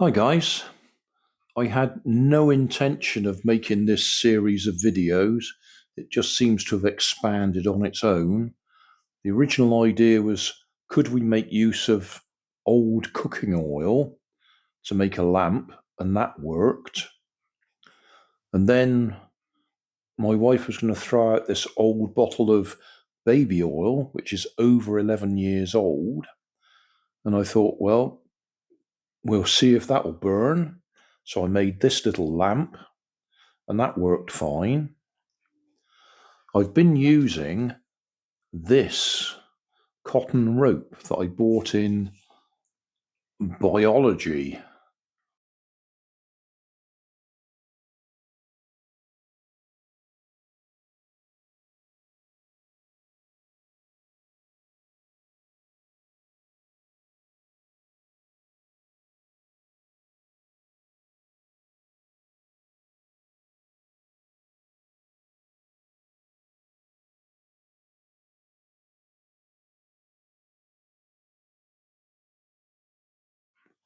Hi guys, I had no intention of making this series of videos. It just seems to have expanded on its own. The original idea was, could we make use of old cooking oil to make a lamp? And that worked. And then my wife was going to throw out this old bottle of baby oil, which is over 11 years old. And I thought, well, we'll see if that will burn. So I made this little lamp and that worked fine. I've been using this cotton rope that I bought in biology.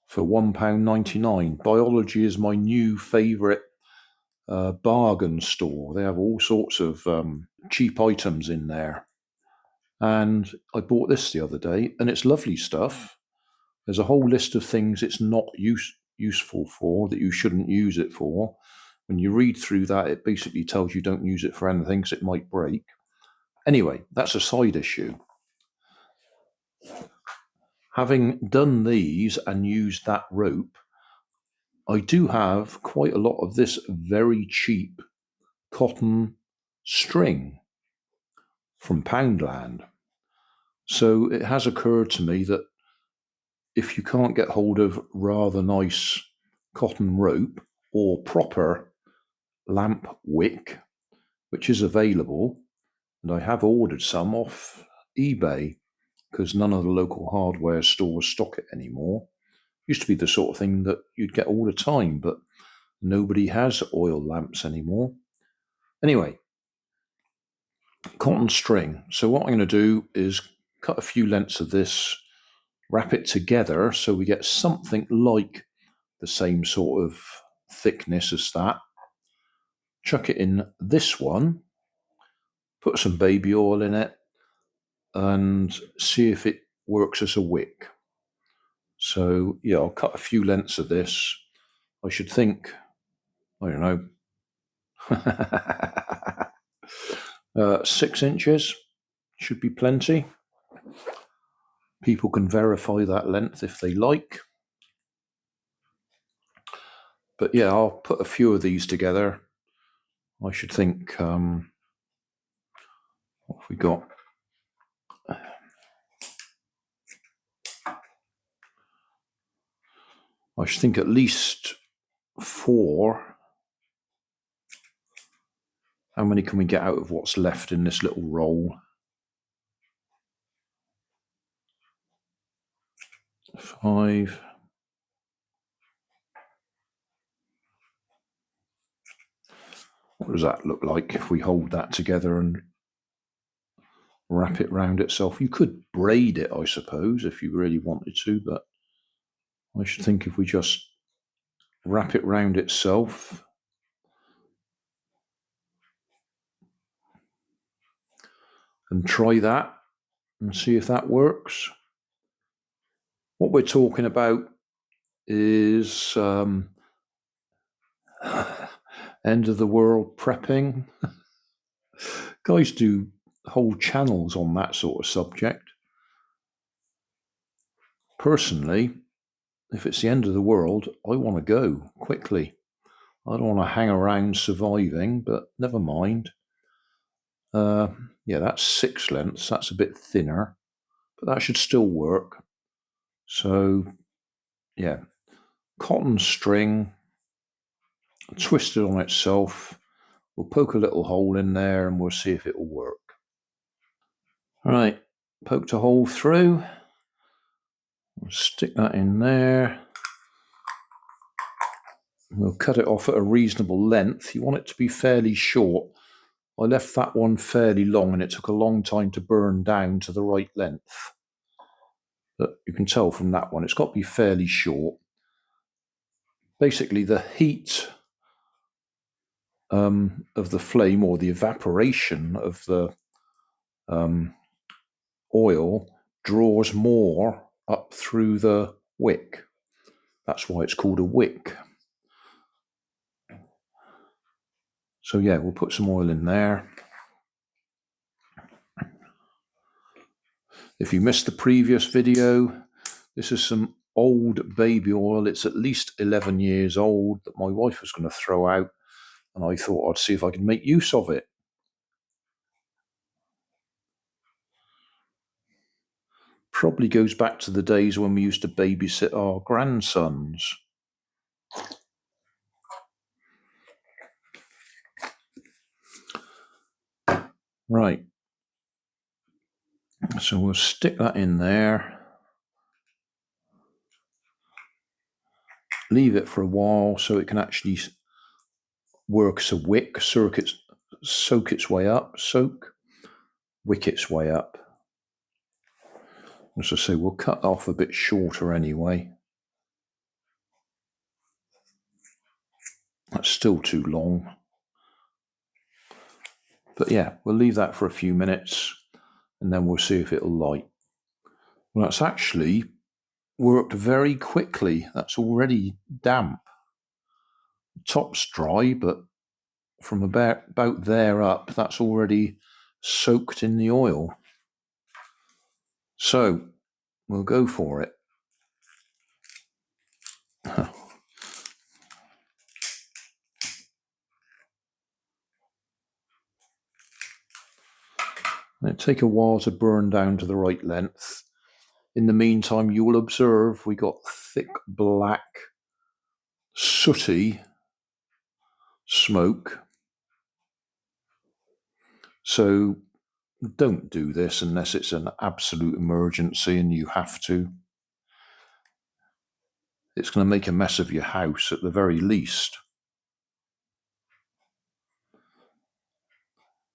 For £1.99. Biology is my new favourite bargain store. They have all sorts of cheap items in there. And I bought this the other day, and it's lovely stuff. There's a whole list of things it's not useful for, that you shouldn't use it for. When you read through that, it basically tells you don't use it for anything because it might break. Anyway, that's a side issue. Having done these and used that rope, I do have quite a lot of this very cheap cotton string from Poundland. So it has occurred to me that if you can't get hold of rather nice cotton rope or proper lamp wick, which is available, and I have ordered some off eBay because none of the local hardware stores stock it anymore. Used to be the sort of thing that you'd get all the time, but nobody has oil lamps anymore. Anyway, cotton string. So what I'm going to do is cut a few lengths of this, wrap it together so we get something like the same sort of thickness as that. Chuck it in this one, put some baby oil in it, and see if it works as a wick. So yeah, I'll cut a few lengths of this. I should think, I don't know, 6 inches should be plenty. People can verify that length if they like. But yeah, I'll put a few of these together. I should think, what have we got? I should think at least 4. How many can we get out of what's left in this little roll? 5. What does that look like if we hold that together and wrap it round itself? You could braid it, I suppose, if you really wanted to, but I should think if we just wrap it round itself and try that and see if that works. What we're talking about is end of the world prepping. Guys do whole channels on that sort of subject. Personally, if it's the end of the world, I want to go quickly. I don't want to hang around surviving, but never mind. Yeah, that's 6 lengths. That's a bit thinner, but that should still work. So, yeah, cotton string twisted on itself. We'll poke a little hole in there and we'll see if it will work. All right, poked a hole through. We'll stick that in there. We'll cut it off at a reasonable length. You want it to be fairly short. I left that one fairly long and it took a long time to burn down to the right length. But you can tell from that one, it's got to be fairly short. basically the heat of the flame, or the evaporation of the oil, draws more up through the wick. That's why it's called a wick. So yeah, we'll put some oil in there. If you missed the previous video, this is some old baby oil. It's at least 11 years old that my wife was going to throw out, and I thought I'd see if I could make use of it. Probably goes back to the days when we used to babysit our grandsons. Right, so we'll stick that in there, leave it for a while so it can actually work as a wick, soak its way up, wick its way up. As I say, we'll cut off a bit shorter anyway. That's still too long. But yeah, we'll leave that for a few minutes and then we'll see if it'll light. Well, that's actually worked very quickly. That's already damp. Top's dry, but from about there up, that's already soaked in the oil. So we'll go for it. It'll take a while to burn down to the right length. In the meantime, you will observe we got thick black sooty smoke. So don't do this unless it's an absolute emergency and you have to. It's going to make a mess of your house at the very least.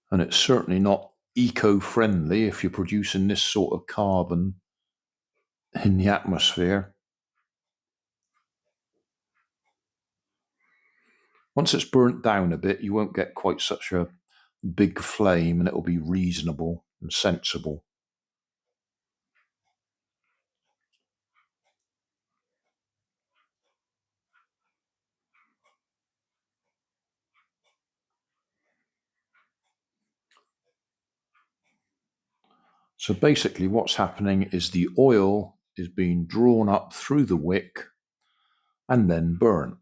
And it's certainly not eco-friendly if you're producing this sort of carbon in the atmosphere. Once it's burnt down a bit, you won't get quite such a big flame and it'll be reasonable and sensible. So basically what's happening is the oil is being drawn up through the wick and then burnt.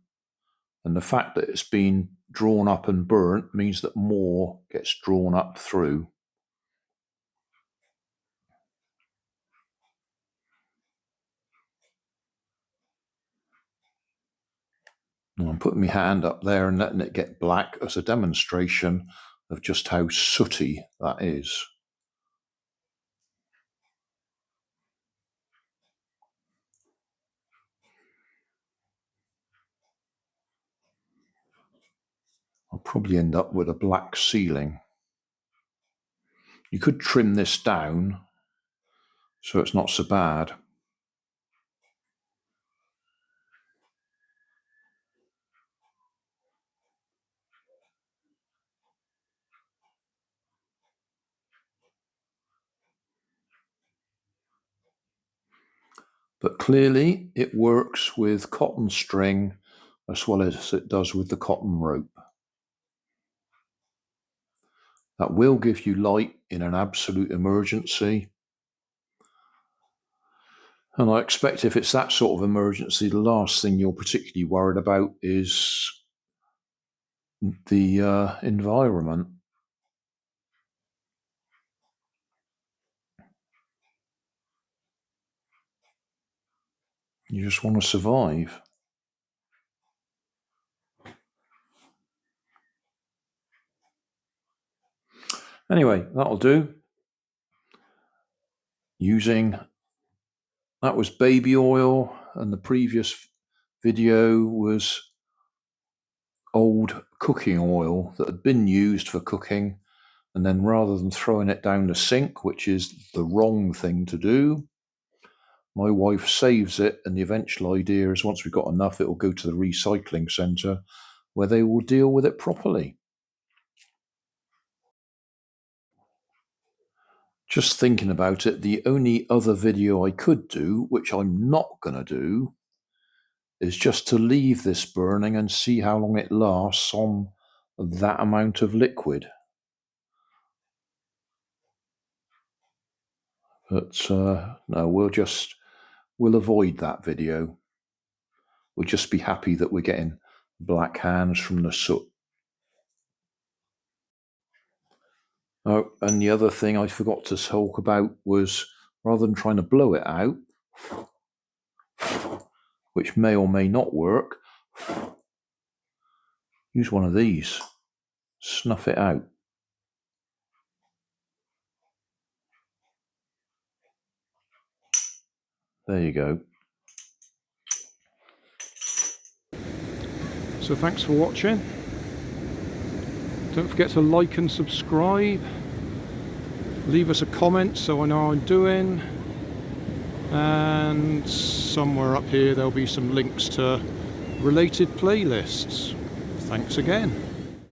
And the fact that it's been drawn up and burnt means that more gets drawn up through. And I'm putting my hand up there and letting it get black as a demonstration of just how sooty that is. I'll probably end up with a black ceiling. You could trim this down so it's not so bad. But clearly it works with cotton string as well as it does with the cotton rope. That will give you light in an absolute emergency. And I expect if it's that sort of emergency, the last thing you're particularly worried about is the environment. You just want to survive. Anyway, that'll do. That was baby oil, and the previous video was old cooking oil that had been used for cooking, and then rather than throwing it down the sink, which is the wrong thing to do, My wife saves it, and the eventual idea is once we've got enough, it will go to the recycling centre where they will deal with it properly. Just thinking about it, the only other video I could do, which I'm not going to do, is just to leave this burning and see how long it lasts on that amount of liquid. But no, we'll avoid that video. We'll just be happy that we're getting black hands from the soot. Oh, and the other thing I forgot to talk about was, rather than trying to blow it out, which may or may not work, use one of these. Snuff it out. There you go. So thanks for watching. Don't forget to like and subscribe. Leave us a comment so I know how I'm doing. And somewhere up here there'll be some links to related playlists. Thanks again.